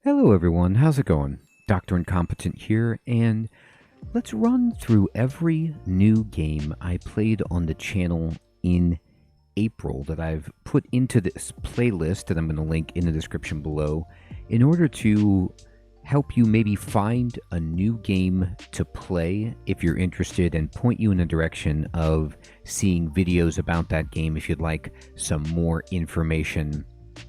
Hello everyone, how's it going? Dr. Incompetent here, and let's run through every new game I played on the channel in April that I've put into this playlist that I'm going to link in the description below in order to help you maybe find a new game to play if you're interested and point you in the direction of seeing videos about that game if you'd like some more information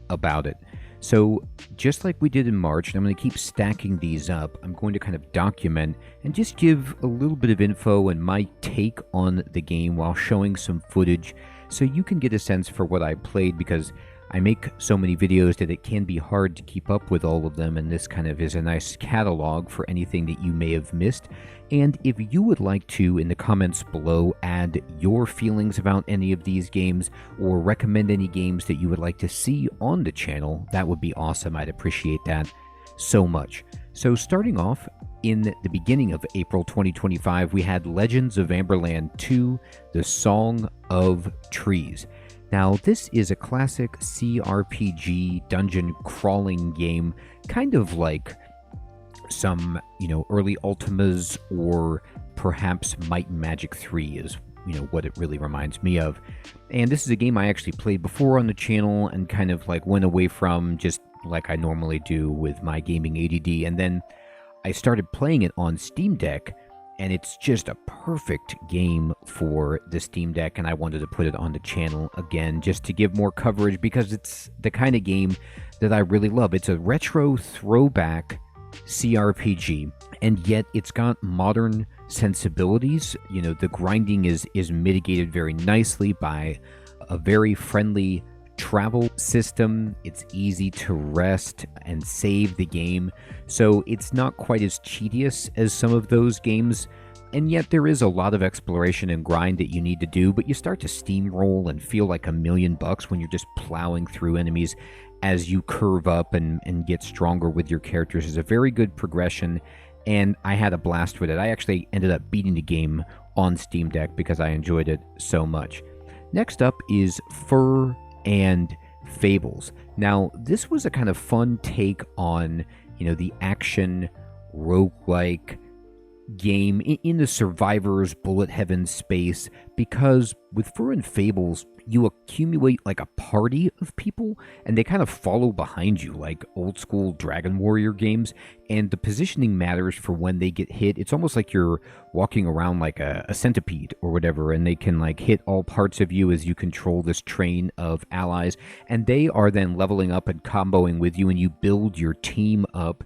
about it. So just like we did in March, and I'm going to keep stacking these up, I'm going to kind of document and just give a little bit of info and my take on the game while showing some footage so you can get a sense for what I played, because I make so many videos that it can be hard to keep up with all of them, and this kind of is a nice catalog for anything that you may have missed. And if you would like to, in the comments below, add your feelings about any of these games or recommend any games that you would like to see on the channel, that would be awesome. I'd appreciate that so much. So starting off, in the beginning of April 2025, we had Legends of Amberland 2, The Song of Trees. Now, this is a classic CRPG dungeon crawling game, kind of like some, early Ultimas, or perhaps Might and Magic 3 is, what it really reminds me of. And this is a game I actually played before on the channel and kind of like went away from, just like I normally do with my gaming ADD. And then I started playing it on Steam Deck, and it's just a perfect game for the Steam Deck, and I wanted to put it on the channel again just to give more coverage because it's the kind of game that I really love. It's a retro throwback CRPG, and yet it's got modern sensibilities. The grinding is mitigated very nicely by a very friendly travel system. It's easy to rest and save the game, so it's not quite as tedious as some of those games, and yet there is a lot of exploration and grind that you need to do, but you start to steamroll and feel like $1,000,000 when you're just plowing through enemies as you curve up and get stronger with your characters. It's a very good progression, and I had a blast with it. I actually ended up beating the game on Steam Deck because I enjoyed it so much. Next up is Fur and Fables. Now, this was a kind of fun take on, the action roguelike game in the survivor's bullet heaven space, because with Fur and Fables, you accumulate like a party of people, and they kind of follow behind you like old school Dragon Warrior games, and the positioning matters for when they get hit. It's almost like you're walking around like a centipede or whatever, and they can like hit all parts of you as you control this train of allies, and they are then leveling up and comboing with you, and you build your team up.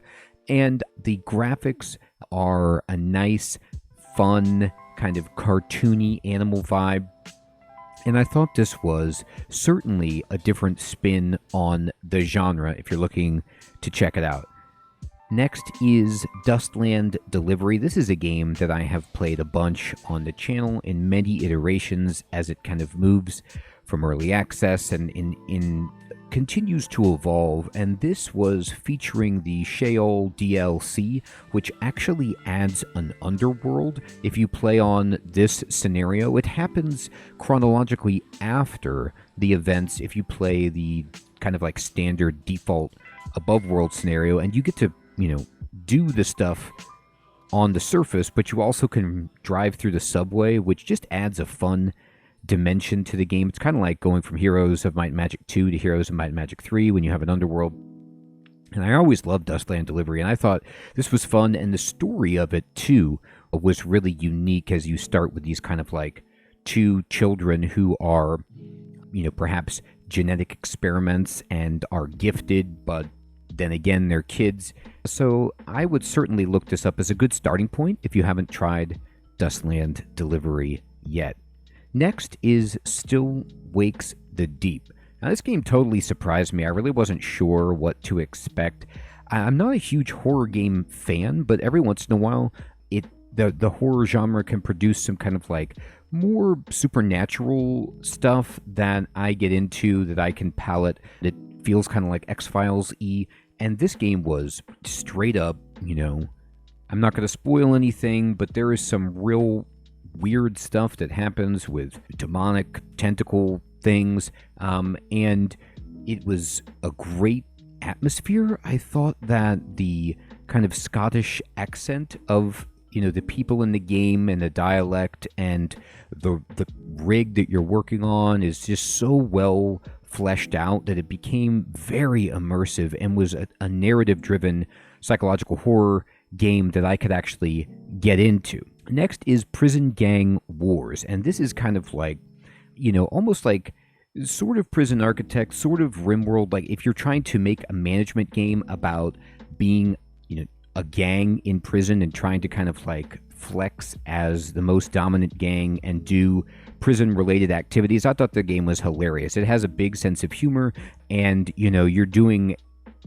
And the graphics are a nice, fun, kind of cartoony animal vibe. And I thought this was certainly a different spin on the genre if you're looking to check it out. Next is Dustland Delivery. This is a game that I have played a bunch on the channel in many iterations as it kind of moves from early access and continues to evolve, and this was featuring the Sheol DLC, which actually adds an underworld. If you play on this scenario, it happens chronologically after the events if you play the kind of like standard default above world scenario, and you get to, do the stuff on the surface, but you also can drive through the subway, which just adds a fun dimension to the game. It's kind of like going from Heroes of Might and Magic 2 to Heroes of Might and Magic 3 when you have an underworld. And I always loved Dustland Delivery, and I thought this was fun, and the story of it too was really unique, as you start with these kind of like two children who are, perhaps genetic experiments and are gifted, but then again, they're kids. So I would certainly look this up as a good starting point if you haven't tried Dustland Delivery yet. Next is Still Wakes the Deep. Now, this game totally surprised me. I really wasn't sure what to expect. I'm not a huge horror game fan, but every once in a while, the horror genre can produce some kind of like more supernatural stuff that I get into, that I can palate. It feels kind of like X-Files-y, and this game was straight up, I'm not going to spoil anything, but there is some real weird stuff that happens with demonic tentacle things, and it was a great atmosphere. I thought that the kind of Scottish accent of the people in the game and the dialect and the rig that you're working on is just so well fleshed out that it became very immersive and was a narrative-driven psychological horror game that I could actually get into. Next is Prison Gang Wars, and this is kind of like, almost like sort of Prison Architect, sort of RimWorld. Like if you're trying to make a management game about being, a gang in prison and trying to kind of like flex as the most dominant gang and do prison-related activities, I thought the game was hilarious. It has a big sense of humor, and, you're doing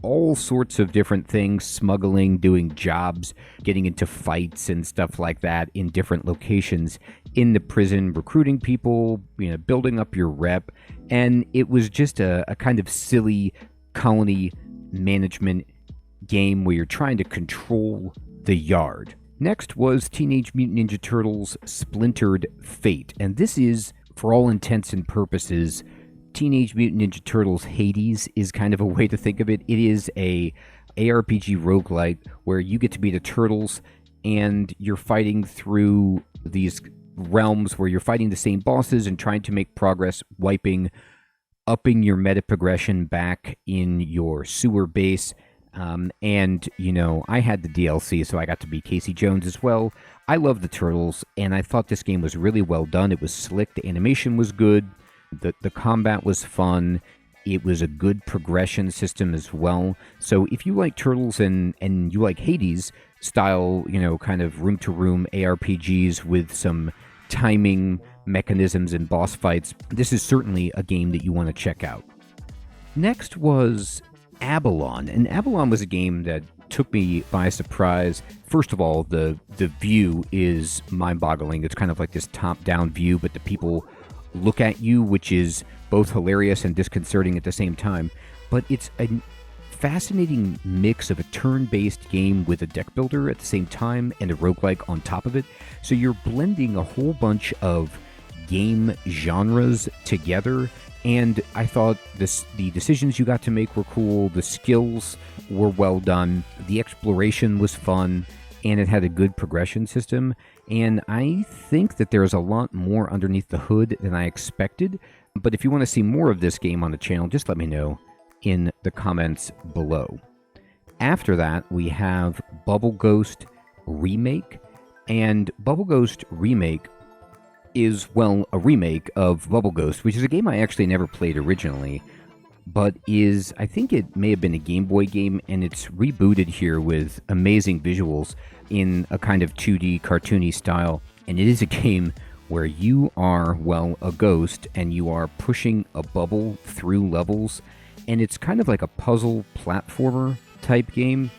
all sorts of different things, smuggling, doing jobs, getting into fights and stuff like that in different locations in the prison, recruiting people, building up your rep. And it was just a kind of silly colony management game where you're trying to control the yard. Next was Teenage Mutant Ninja Turtles Splintered Fate. And this is, for all intents and purposes, Teenage Mutant Ninja Turtles Hades is kind of a way to think of it. It is a ARPG roguelite where you get to be the turtles and you're fighting through these realms where you're fighting the same bosses and trying to make progress, upping your meta progression back in your sewer base. And I had the DLC, so I got to be Casey Jones as well. I love the Turtles, and I thought this game was really well done. It was slick. The animation was good. The combat was fun. It was a good progression system as well. So if you like Turtles and you like Hades style, kind of room-to-room ARPGs with some timing mechanisms and boss fights, this is certainly a game that you want to check out. Next was Abalon, and Abalon was a game that took me by surprise. First of all, the view is mind-boggling. It's kind of like this top-down view, but the people look at you, which is both hilarious and disconcerting at the same time. But it's a fascinating mix of a turn-based game with a deck builder at the same time and a roguelike on top of it. So you're blending a whole bunch of game genres together. And I thought the decisions you got to make were cool, the skills were well done, the exploration was fun, and it had a good progression system. And I think that there's a lot more underneath the hood than I expected. But if you want to see more of this game on the channel, just let me know in the comments below. After that, we have Bubble Ghost Remake. And Bubble Ghost Remake is, well, a remake of Bubble Ghost, which is a game I actually never played originally, but I think it may have been a Game Boy game, and it's rebooted here with amazing visuals in a kind of 2D cartoony style. And it is a game where you are, well, a ghost, and you are pushing a bubble through levels, and it's kind of like a puzzle platformer type game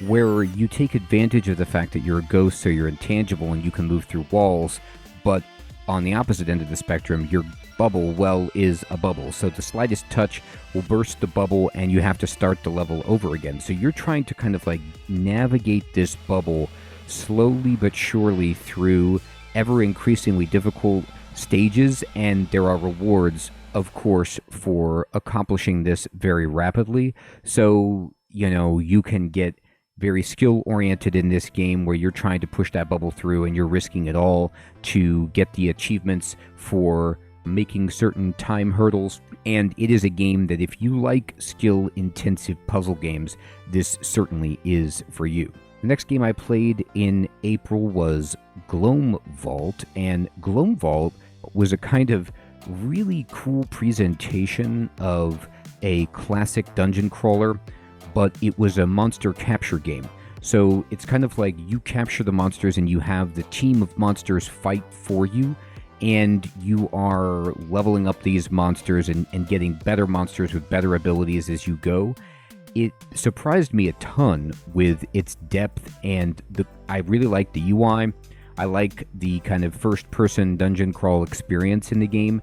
where you take advantage of the fact that you're a ghost, so you're intangible and you can move through walls, but on the opposite end of the spectrum, your bubble, well, is a bubble. So the slightest touch will burst the bubble and you have to start the level over again. So you're trying to kind of like navigate this bubble slowly but surely through ever increasingly difficult stages, and there are rewards, of course, for accomplishing this very rapidly. So, you can get very skill-oriented in this game where you're trying to push that bubble through and you're risking it all to get the achievements for making certain time hurdles. And it is a game that if you like skill-intensive puzzle games, this certainly is for you. The next game I played in April was Gloam Vault, and Gloam Vault was a kind of really cool presentation of a classic dungeon crawler, but it was a monster capture game. So it's kind of like you capture the monsters and you have the team of monsters fight for you, and you are leveling up these monsters and getting better monsters with better abilities as you go. It surprised me a ton with its depth, and I really like the UI. I like the kind of first-person dungeon crawl experience in the game,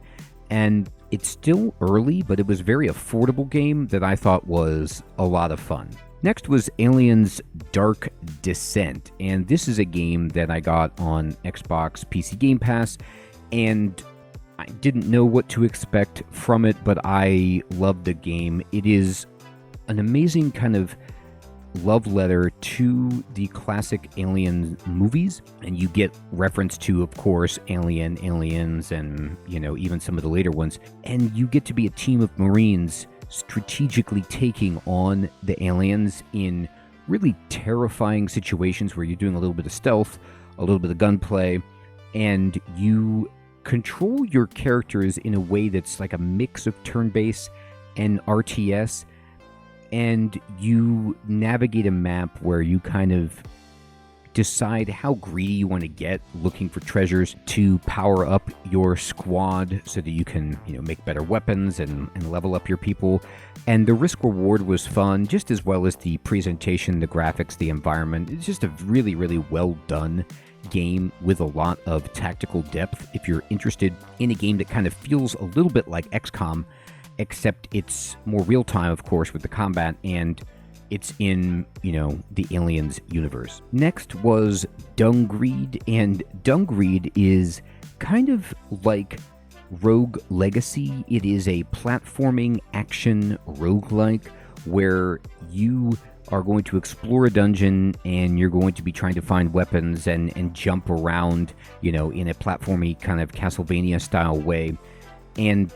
and it's still early, but it was a very affordable game that I thought was a lot of fun. Next was Aliens Dark Descent, and this is a game that I got on Xbox PC Game Pass, and I didn't know what to expect from it, but I loved the game. It is an amazing kind of love letter to the classic Alien movies, and you get reference to, of course, Aliens, and, you know, even some of the later ones, and you get to be a team of Marines strategically taking on the aliens in really terrifying situations where you're doing a little bit of stealth, a little bit of gunplay, and you control your characters in a way that's like a mix of turn-based and RTS, and you navigate a map where you kind of decide how greedy you want to get, looking for treasures to power up your squad so that you can, you know, make better weapons and level up your people. And the risk reward was fun, just as well as the presentation, the graphics, the environment. It's just a really, really well done game with a lot of tactical depth. If you're interested in a game that kind of feels a little bit like XCOM, except it's more real-time, of course, with the combat, and it's in, you know, the Aliens universe. Next was Dungreed, and Dungreed is kind of like Rogue Legacy. It is a platforming action roguelike where you are going to explore a dungeon and you're going to be trying to find weapons and jump around, you know, in a platformy kind of Castlevania style way. And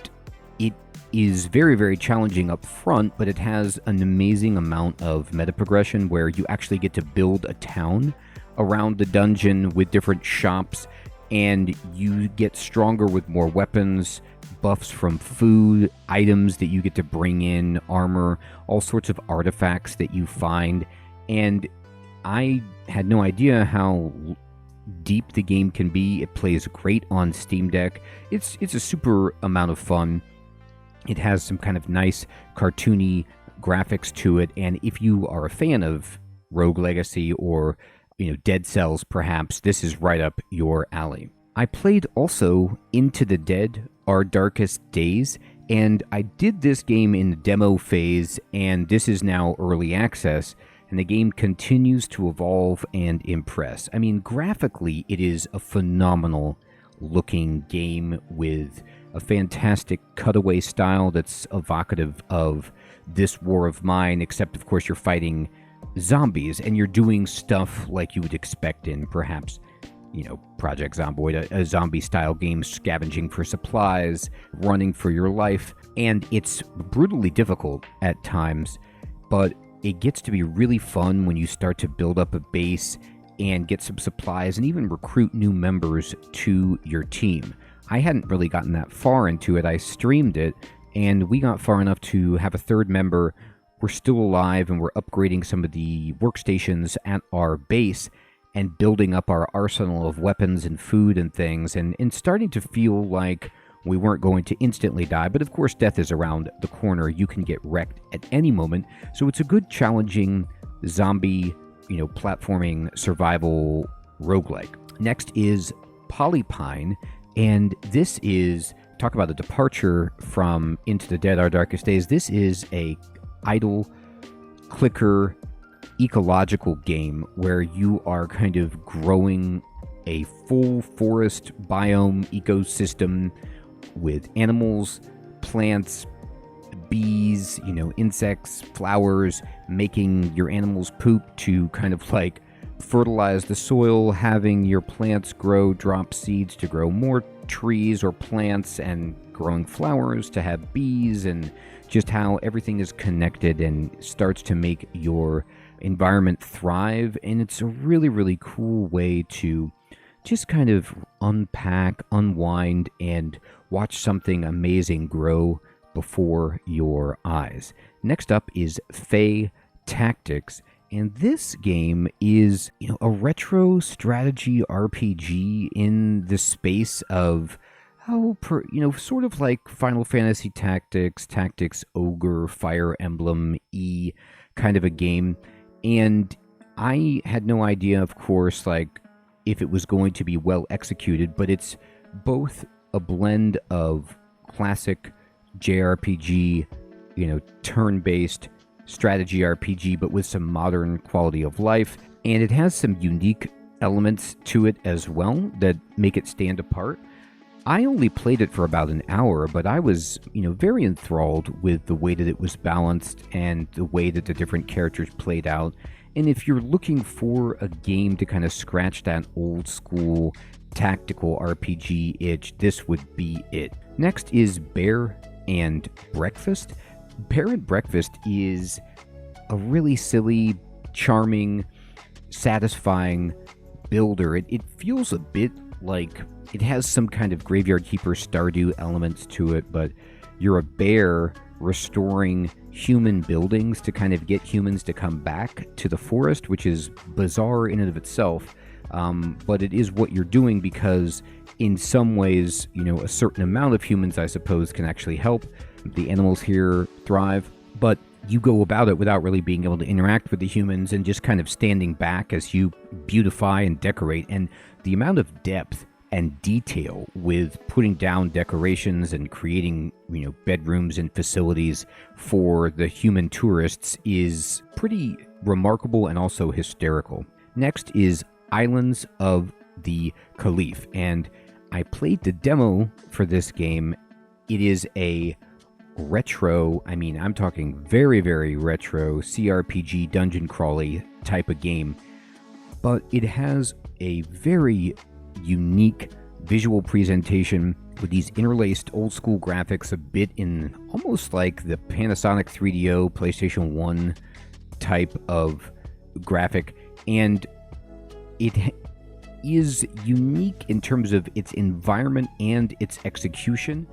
it is very, very challenging up front, but it has an amazing amount of meta progression where you actually get to build a town around the dungeon with different shops, and you get stronger with more weapons, buffs from food, items that you get to bring in, armor, all sorts of artifacts that you find. And I had no idea how deep the game can be. It plays great on Steam Deck. It's a super amount of fun. It has some kind of nice cartoony graphics to it, and if you are a fan of Rogue Legacy or, you know, Dead Cells perhaps, this is right up your alley. I played also Into the Dead, Our Darkest Days, and I did this game in the demo phase, and this is now early access, and the game continues to evolve and impress. I mean, graphically, it is a phenomenal looking game with a fantastic cutaway style that's evocative of This War of Mine, except, of course, you're fighting zombies, and you're doing stuff like you would expect in, perhaps, you know, Project Zomboid, a zombie-style game, scavenging for supplies, running for your life, and it's brutally difficult at times, but it gets to be really fun when you start to build up a base and get some supplies and even recruit new members to your team. I hadn't really gotten that far into it. I streamed it, and we got far enough to have a third member. We're still alive, and we're upgrading some of the workstations at our base and building up our arsenal of weapons and food and things, and starting to feel like we weren't going to instantly die. But of course, death is around the corner. You can get wrecked at any moment. So it's a good, challenging zombie, you know, platforming survival roguelike. Next is Polypine. And this is, talk about a departure from Into the Dead, Our Darkest Days. This is a idle clicker ecological game where you are kind of growing a full forest biome ecosystem with animals, plants, bees, you know, insects, flowers, making your animals poop to kind of like fertilize the soil, having your plants grow, drop seeds to grow more trees or plants, and growing flowers to have bees, and just how everything is connected and starts to make your environment thrive. And it's a really, really cool way to just kind of unpack, unwind, and watch something amazing grow before your eyes. Next up is Fae Tactics. And this game is, you know, a retro strategy RPG in the space of, sort of like Final Fantasy Tactics, Tactics Ogre, Fire Emblem-y kind of a game. And I had no idea, of course, like, if it was going to be well executed, but it's both a blend of classic JRPG, you know, turn-based strategy RPG, but with some modern quality of life. And it has some unique elements to it as well that make it stand apart. I only played it for about an hour, but I was, very enthralled with the way that it was balanced and the way that the different characters played out. And if you're looking for a game to kind of scratch that old school tactical RPG itch, this would be it. Next is Bear and Breakfast. Bear and Breakfast is a really silly, charming, satisfying builder. It feels a bit like it has some kind of Graveyard Keeper Stardew elements to it, but you're a bear restoring human buildings to kind of get humans to come back to the forest, which is bizarre in and of itself. But it is what you're doing because in some ways, a certain amount of humans, I suppose, can actually help. The animals here thrive, but you go about it without really being able to interact with the humans and just kind of standing back as you beautify and decorate. And the amount of depth and detail with putting down decorations and creating, bedrooms and facilities for the human tourists is pretty remarkable and also hysterical. Next is Islands of the Caliph, and I played the demo for this game. It is a retro, I'm talking very, very retro CRPG dungeon crawly type of game, but it has a very unique visual presentation with these interlaced old school graphics, a bit in almost like the Panasonic 3DO PlayStation 1 type of graphic, and it is unique in terms of its environment and its execution.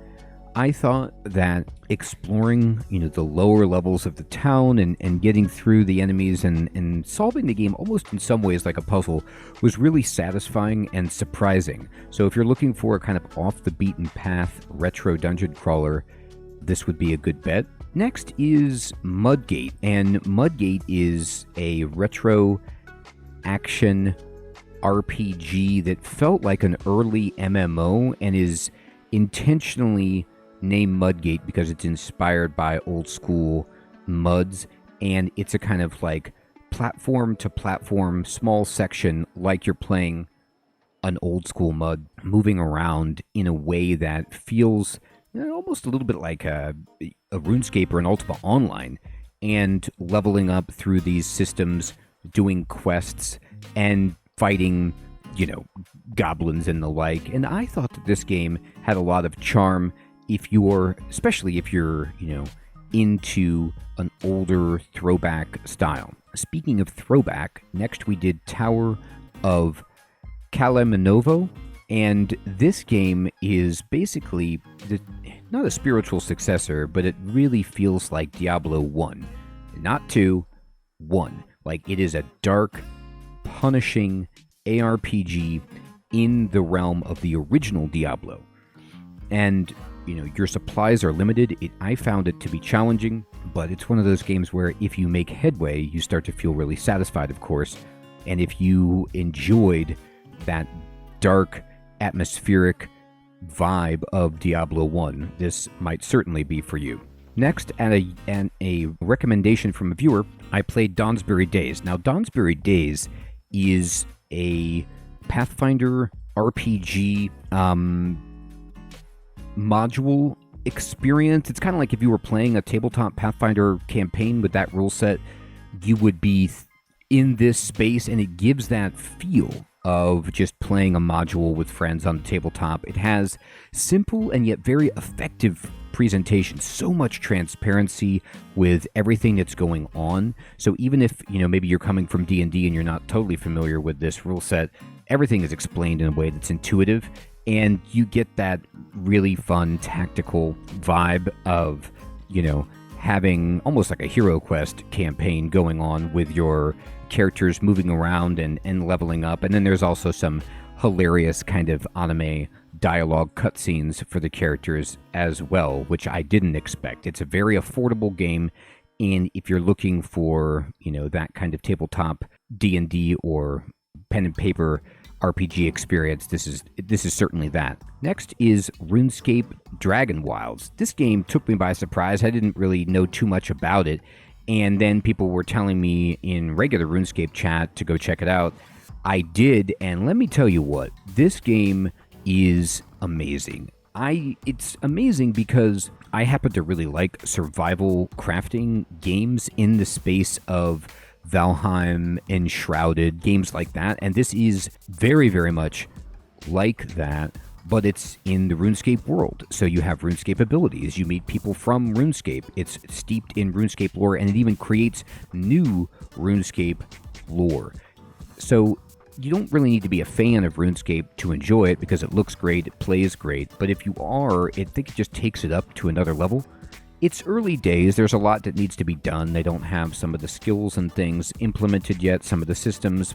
I thought that exploring, the lower levels of the town and getting through the enemies and solving the game almost in some ways like a puzzle was really satisfying and surprising. So if you're looking for a kind of off the beaten path retro dungeon crawler, this would be a good bet. Next is Mudgate, and Mudgate is a retro action RPG that felt like an early MMO and is intentionally named Mudgate because it's inspired by old school MUDs, and it's a kind of like platform to platform small section like you're playing an old school MUD, moving around in a way that feels almost a little bit like a RuneScape or an Ultima Online, and leveling up through these systems, doing quests and fighting goblins and the like. And I thought that this game had a lot of charm especially if you're, into an older throwback style. Speaking of throwback, next we did Tower of Kalemanvo, and this game is basically not a spiritual successor, but it really feels like Diablo 1. Not 2, 1. Like, it is a dark, punishing ARPG in the realm of the original Diablo. And your supplies are limited. I found it to be challenging, but it's one of those games where if you make headway, you start to feel really satisfied, of course. And if you enjoyed that dark, atmospheric vibe of Diablo 1, this might certainly be for you. Next, and a recommendation from a viewer, I played Dawnsbury Days. Now, Dawnsbury Days is a Pathfinder RPG module experience. It's kind of like if you were playing a tabletop Pathfinder campaign with that rule set, you would be in this space, and it gives that feel of just playing a module with friends on the tabletop. It has simple and yet very effective presentation, so much transparency with everything that's going on. So even if, maybe you're coming from D&D and you're not totally familiar with this rule set, everything is explained in a way that's intuitive, and you get that really fun tactical vibe of, having almost like a Hero Quest campaign going on with your characters moving around and leveling up. And then there's also some hilarious kind of anime dialogue cutscenes for the characters as well, which I didn't expect. It's a very affordable game, and if you're looking for, that kind of tabletop D&D or pen and paper RPG experience, this is certainly that. Next is RuneScape Dragon Wilds. This game took me by surprise. I didn't really know too much about it, and then people were telling me in regular RuneScape chat to go check it out. I did, and let me tell you what, this game is amazing. It's amazing because I happen to really like survival crafting games in the space of Valheim, Enshrouded, games like that, and this is very, very much like that, but it's in the RuneScape world. So you have RuneScape abilities, you meet people from RuneScape, it's steeped in RuneScape lore, and it even creates new RuneScape lore. So you don't really need to be a fan of RuneScape to enjoy it because it looks great, it plays great, but if you are, I think it just takes it up to another level. It's early days, there's a lot that needs to be done. They don't have some of the skills and things implemented yet, some of the systems,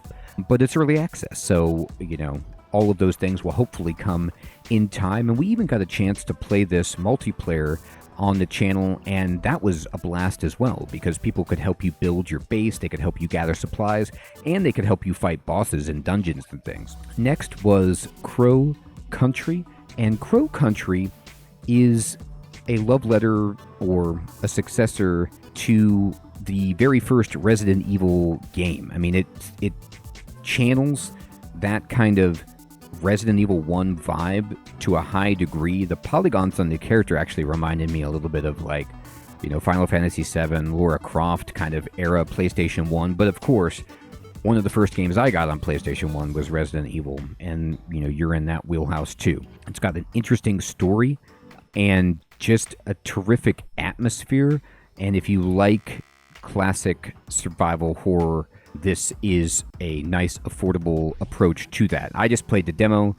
but it's early access, so, all of those things will hopefully come in time. And we even got a chance to play this multiplayer on the channel, and that was a blast as well, because people could help you build your base, they could help you gather supplies, and they could help you fight bosses in dungeons and things. Next was Crow Country, and Crow Country is a love letter or a successor to the very first Resident Evil game. I mean, it channels that kind of Resident Evil 1 vibe to a high degree. The polygons on the character actually reminded me a little bit of Final Fantasy VII, Lara Croft kind of era PlayStation 1. But of course, one of the first games I got on PlayStation 1 was Resident Evil, and you're in that wheelhouse too. It's got an interesting story and just a terrific atmosphere, and if you like classic survival horror, this is a nice, affordable approach to that. I just played the demo,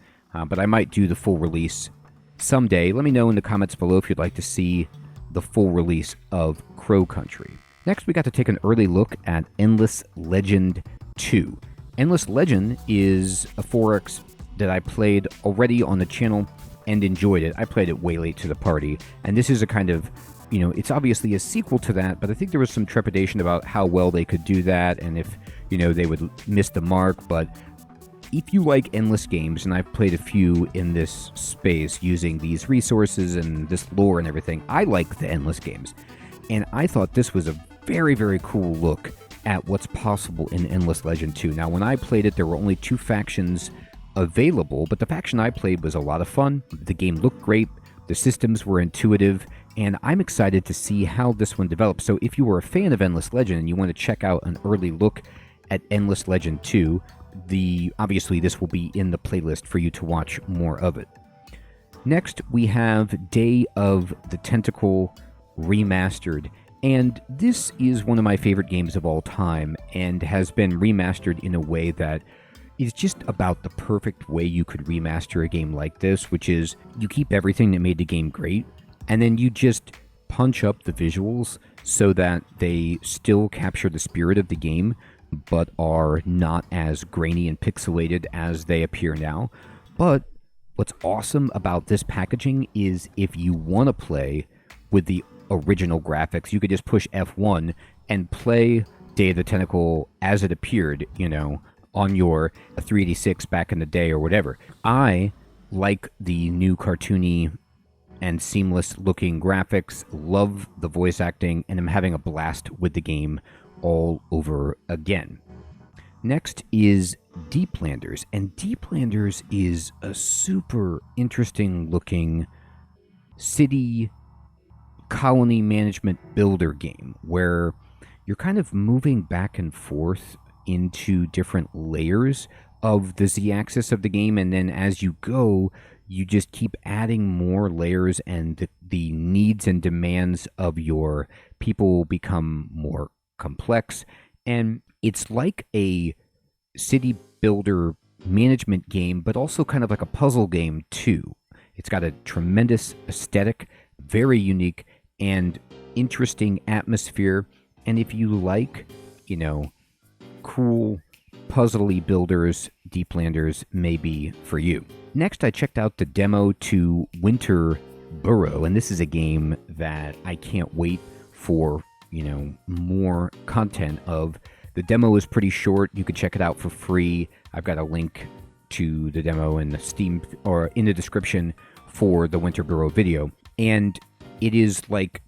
but I might do the full release someday. Let me know in the comments below if you'd like to see the full release of Crow Country. Next, we got to take an early look at Endless Legend 2. Endless Legend is a 4X that I played already on the channel and enjoyed it. I played it way late to the party, and this is a kind of, it's obviously a sequel to that, but I think there was some trepidation about how well they could do that and if, they would miss the mark. But if you like endless games, and I've played a few in this space using these resources and this lore and everything, I like the endless games. And I thought this was a very, very cool look at what's possible in Endless Legend 2. Now, when I played it, there were only 2 factions available, but the faction I played was a lot of fun. The game looked great, the systems were intuitive, and I'm excited to see how this one develops. So if you were a fan of Endless Legend and you want to check out an early look at Endless Legend 2, obviously this will be in the playlist for you to watch more of it. Next, we have Day of the Tentacle Remastered, and this is one of my favorite games of all time and has been remastered in a way that is just about the perfect way you could remaster a game like this, which is you keep everything that made the game great, and then you just punch up the visuals so that they still capture the spirit of the game, but are not as grainy and pixelated as they appear now. But what's awesome about this packaging is if you want to play with the original graphics, you could just push F1 and play Day of the Tentacle as it appeared, on your 386 back in the day or whatever. I like the new cartoony and seamless looking graphics, love the voice acting, and I'm having a blast with the game all over again. Next is Deeplanders, and Deeplanders is a super interesting looking city colony management builder game where you're kind of moving back and forth into different layers of the z-axis of the game, and then as you go, you just keep adding more layers, and the needs and demands of your people become more complex. And it's like a city builder management game, but also kind of like a puzzle game too. It's got a tremendous aesthetic, very unique and interesting atmosphere, and if you like, cool puzzle-y builders, Deeplanders may be for you. Next, I checked out the demo to Winter Burrow, and this is a game that I can't wait for, more content of. The demo is pretty short. You can check it out for free. I've got a link to the demo in the Steam or in the description for the Winter Burrow video. And it is like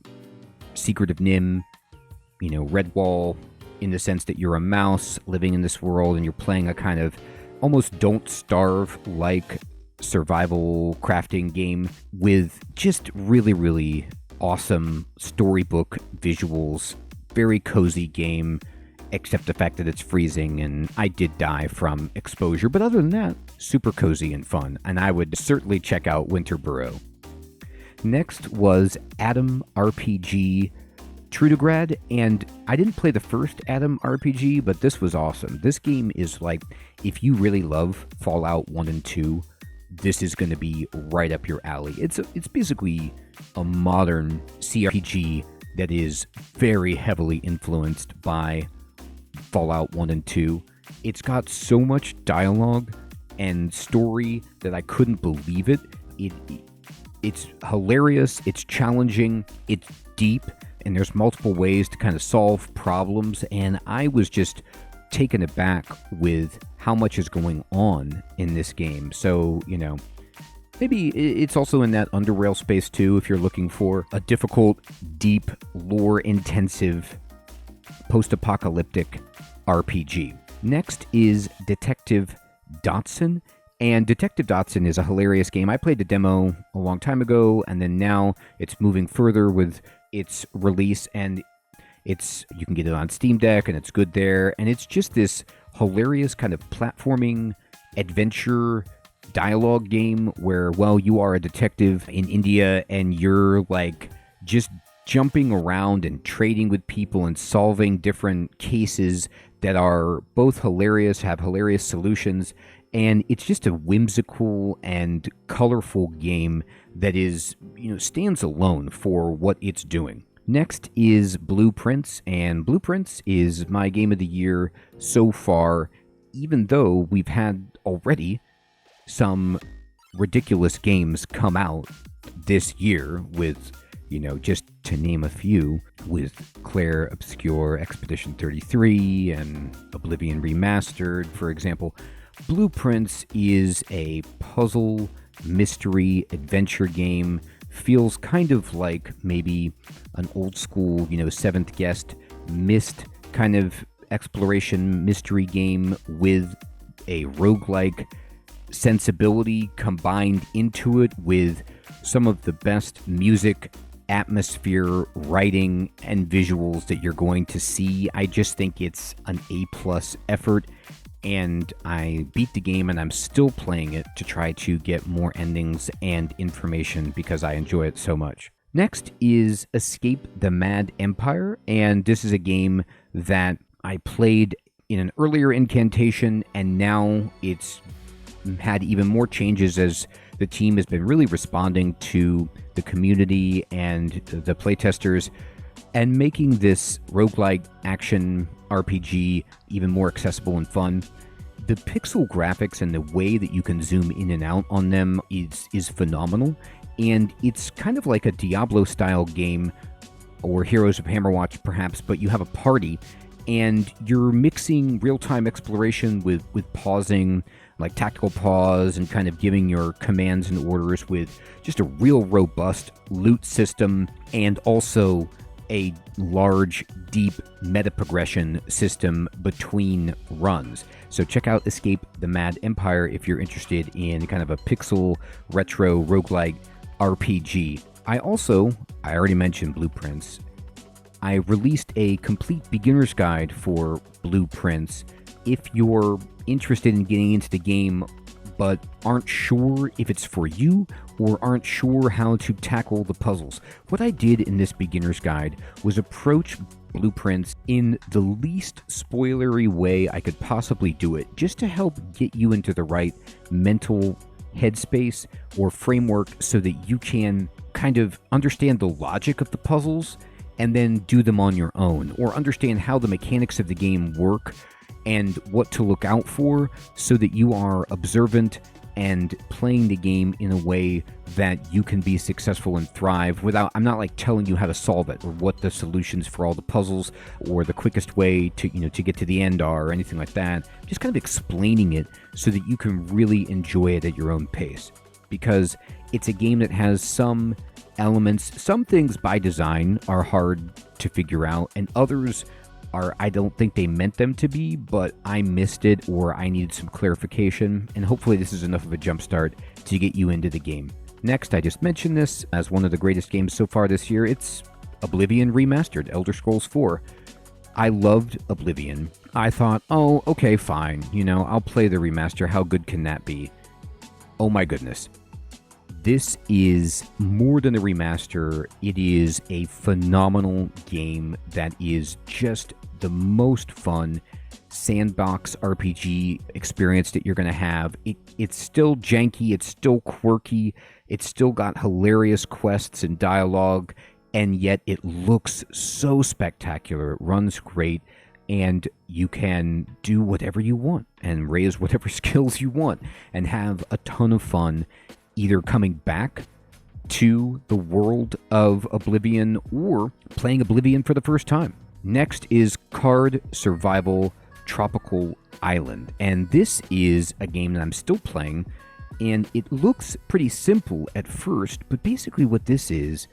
Secret of Nim, Redwall, in the sense that you're a mouse living in this world and you're playing a kind of almost Don't Starve like survival crafting game with just really, really awesome storybook visuals. Very cozy game, except the fact that it's freezing, and I did die from exposure. But other than that, super cozy and fun, and I would certainly check out Winter Burrow. Next was Adam RPG Trudograd, and I didn't play the first Adam RPG, but this was awesome. This game is like, if you really love Fallout 1 and 2, this is going to be right up your alley. It's basically a modern CRPG that is very heavily influenced by Fallout 1 and 2. It's got so much dialogue and story that I couldn't believe it. It's hilarious, it's challenging, it's deep, and there's multiple ways to kind of solve problems, and I was just taken aback with how much is going on in this game. So, maybe it's also in that Underrail space too, if you're looking for a difficult, deep, lore-intensive, post-apocalyptic RPG. Next is Detective Dodson. And Detective Dodson is a hilarious game. I played the demo a long time ago, and then now it's moving further with its release, and you can get it on Steam Deck, and it's good there. And it's just this hilarious kind of platforming adventure dialogue game where, well, you are a detective in India, and you're like just jumping around and trading with people and solving different cases that are both hilarious, have hilarious solutions. And it's just a whimsical and colorful game that is, stands alone for what it's doing. Next is Blueprints, and Blueprints is my game of the year so far, even though we've had already some ridiculous games come out this year with, just to name a few, with Claire Obscure Expedition 33 and Oblivion Remastered, for example. Blueprints is a puzzle, mystery, adventure game. Feels kind of like maybe an old school, Seventh Guest Myst kind of exploration mystery game with a roguelike sensibility combined into it with some of the best music, atmosphere, writing, and visuals that you're going to see. I just think it's an A+ effort. And I beat the game, and I'm still playing it to try to get more endings and information because I enjoy it so much. Next is Escape the Mad Empire, and this is a game that I played in an earlier incantation, and now it's had even more changes as the team has been really responding to the community and the playtesters and making this roguelike action RPG even more accessible and fun. The pixel graphics and the way that you can zoom in and out on them is phenomenal, and it's kind of like a Diablo-style game, or Heroes of Hammerwatch perhaps, but you have a party, and you're mixing real-time exploration with pausing, like tactical pause, and kind of giving your commands and orders with just a real robust loot system, and also a large, deep meta progression system between runs. So check out Escape the Mad Empire if you're interested in kind of a pixel retro roguelike RPG. I already mentioned Blueprints. I released a complete beginner's guide for Blueprints. If you're interested in getting into the game but aren't sure if it's for you or aren't sure how to tackle the puzzles, what I did in this beginner's guide was approach Blueprints in the least spoilery way I could possibly do it, just to help get you into the right mental headspace or framework so that you can kind of understand the logic of the puzzles and then do them on your own, or understand how the mechanics of the game work and what to look out for so that you are observant and playing the game in a way that you can be successful and thrive without, I'm not like telling you how to solve it or what the solutions for all the puzzles or the quickest way to, to get to the end are or anything like that. Just kind of explaining it so that you can really enjoy it at your own pace, because it's a game that has some elements, some things by design are hard to figure out, and others I don't think they meant them to be, but I missed it or I needed some clarification, and hopefully this is enough of a jumpstart to get you into the game. Next, I just mentioned this as one of the greatest games so far this year. It's Oblivion Remastered, Elder Scrolls 4. I loved Oblivion. I thought, oh, okay, fine. I'll play the remaster. How good can that be? Oh my goodness. This is more than a remaster. It is a phenomenal game that is just the most fun sandbox RPG experience that you're going to have. It's still janky. It's still quirky. It's still got hilarious quests and dialogue. And yet it looks so spectacular. It runs great, and you can do whatever you want and raise whatever skills you want and have a ton of fun either coming back to the world of Oblivion or playing Oblivion for the first time. Next is Card Survival Tropical Island, and this is a game that I'm still playing, and it looks pretty simple at first, but basically what this is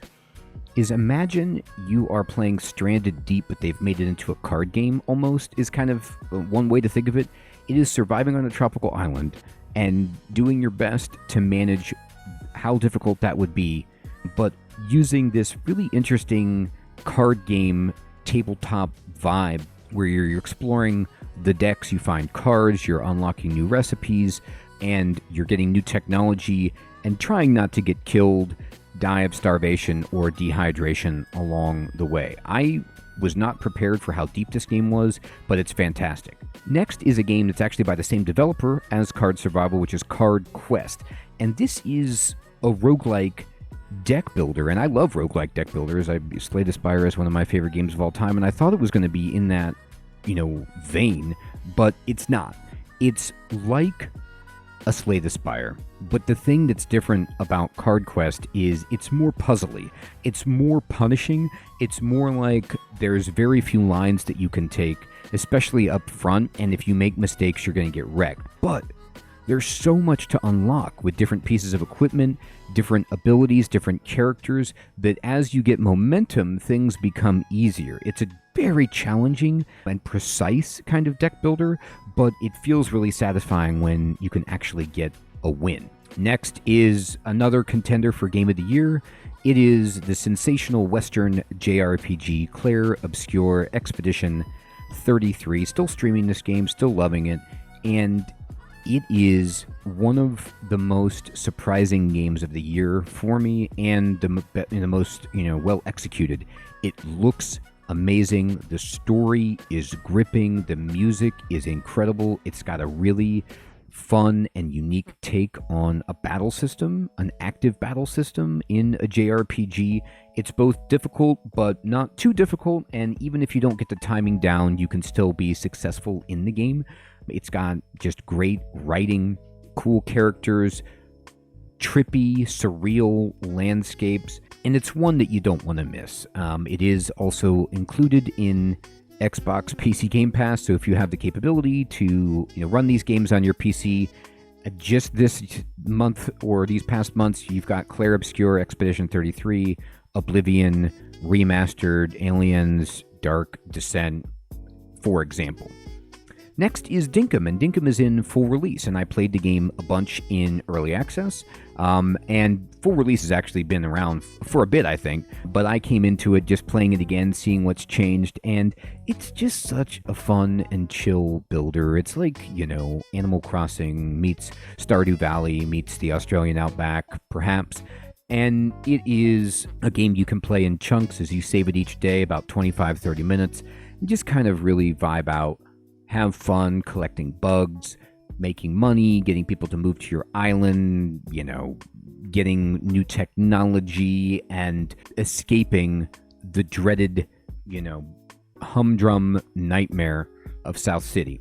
imagine you are playing Stranded Deep, but they've made it into a card game almost, is kind of one way to think of it. It is surviving on a tropical island and doing your best to manage how difficult that would be, but using this really interesting card game tabletop vibe where you're exploring the decks, you find cards, you're unlocking new recipes, and you're getting new technology and trying not to get killed, die of starvation or dehydration along the way. I was not prepared for how deep this game was, but it's fantastic. Next is a game that's actually by the same developer as Card Survival, which is Card Quest. And this is a roguelike deck builder, and I love roguelike deck builders. Slay the Spire is one of my favorite games of all time, and I thought it was going to be in that, vein, but it's not. It's like a Slay the Spire, but the thing that's different about Card Quest is it's more puzzly. It's more punishing. It's more like there's very few lines that you can take, especially up front, and if you make mistakes, you're going to get wrecked. But there's so much to unlock with different pieces of equipment, different abilities, different characters, that as you get momentum, things become easier. It's a very challenging and precise kind of deck builder, but it feels really satisfying when you can actually get a win. Next is another contender for Game of the Year. It is the sensational Western JRPG Clair Obscure Expedition 33. Still streaming this game, still loving it, and it is one of the most surprising games of the year for me, and the most well executed. It looks amazing. The story is gripping. The music is incredible. It's got a really fun and unique take on a battle system, an active battle system in a JRPG. It's both difficult, but not too difficult, and even if you don't get the timing down, you can still be successful in the game. It's got just great writing, cool characters, trippy, surreal landscapes, and it's one that you don't want to miss. It is also included in Xbox PC Game Pass, so if you have the capability to run these games on your PC, just this month or these past months, you've got Clair Obscure Expedition 33, Oblivion Remastered, Aliens, Dark Descent, for example. Next is Dinkum, and Dinkum is in full release, and I played the game a bunch in early access, and full release has actually been around for a bit, I think, but I came into it just playing it again, seeing what's changed, and it's just such a fun and chill builder. It's like, Animal Crossing meets Stardew Valley meets the Australian Outback, perhaps, and it is a game you can play in chunks as you save it each day, about 25-30 minutes, and just kind of really vibe out. Have fun collecting bugs, making money, getting people to move to your island, getting new technology, and escaping the dreaded, humdrum nightmare of South City.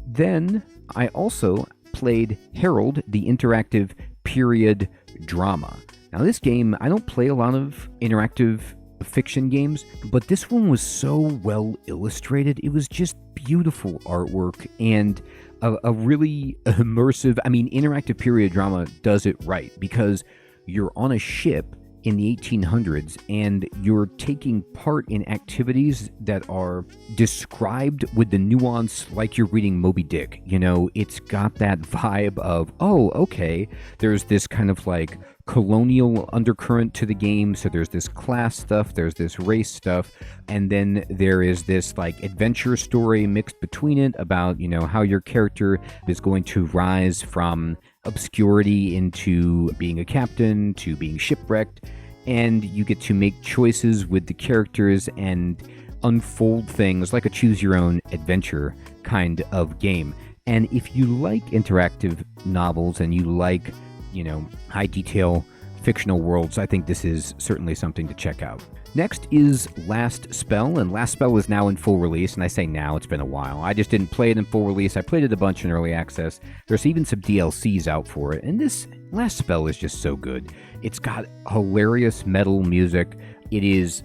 Then I also played Herald, the interactive period drama. Now this game, I don't play a lot of interactive fiction games, but this one was so well illustrated. It was just beautiful artwork and a really immersive, interactive period drama does it right, because you're on a ship in the 1800s, and you're taking part in activities that are described with the nuance like you're reading Moby Dick. You know, it's got that vibe of, oh, okay, there's this kind of like colonial undercurrent to the game. So there's this class stuff, there's this race stuff, and then there is this like adventure story mixed between it about, you know, how your character is going to rise from obscurity into being a captain to being shipwrecked, and you get to make choices with the characters and unfold things like a choose your own adventure kind of game. And if you like interactive novels and you like, you know, high detail fictional worlds, I think this is certainly something to check out. Next is Last Spell, and Last Spell is now in full release, and I say now, it's been a while. I just didn't play it in full release. I played it a bunch in early access. There's even some DLCs out for it, and this Last Spell is just so good. It's got hilarious metal music. It is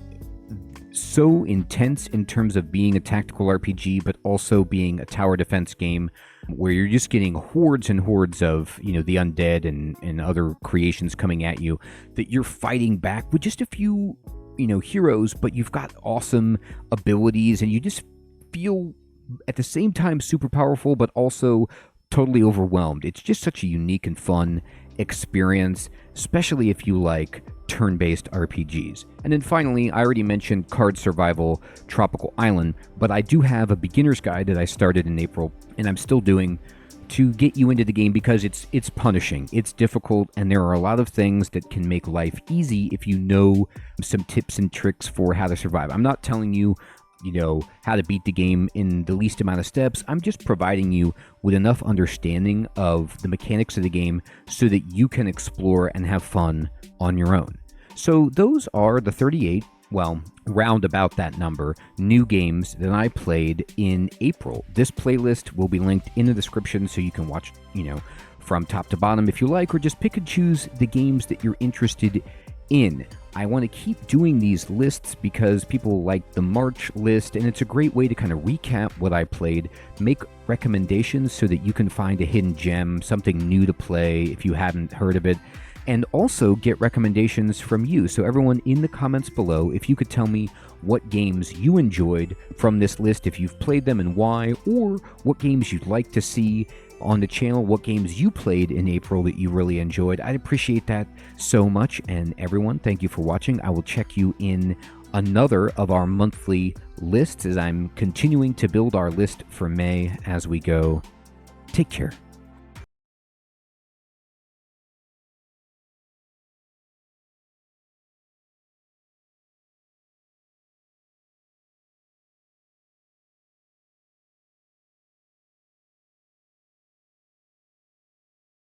so intense in terms of being a tactical RPG, but also being a tower defense game where you're just getting hordes and hordes of, you know, the undead and other creations coming at you that you're fighting back with just a few, you know, heroes, but you've got awesome abilities and you just feel at the same time super powerful, but also totally overwhelmed. It's just such a unique and fun experience, especially if you like turn-based RPGs. And then finally, I already mentioned Card Survival Tropical Island, but I do have a beginner's guide that I started in April, and I'm still doing, to get you into the game because it's punishing, it's difficult, and there are a lot of things that can make life easy if you know some tips and tricks for how to survive. I'm not telling you, you know, how to beat the game in the least amount of steps. I'm just providing you with enough understanding of the mechanics of the game so that you can explore and have fun on your own. So those are the 38, well, round about that number, new games that I played in April. This playlist will be linked in the description so you can watch, you know, from top to bottom if you like, or just pick and choose the games that you're interested in. I want to keep doing these lists because people like the March list, and it's a great way to kind of recap what I played, make recommendations so that you can find a hidden gem, something new to play if you haven't heard of it, and also get recommendations from you. So everyone in the comments below, if you could tell me what games you enjoyed from this list, if you've played them and why, or what games you'd like to see on the channel, what games you played in April that you really enjoyed. I'd appreciate that so much. And everyone, thank you for watching. I will check you in another of our monthly lists as I'm continuing to build our list for May as we go. Take care.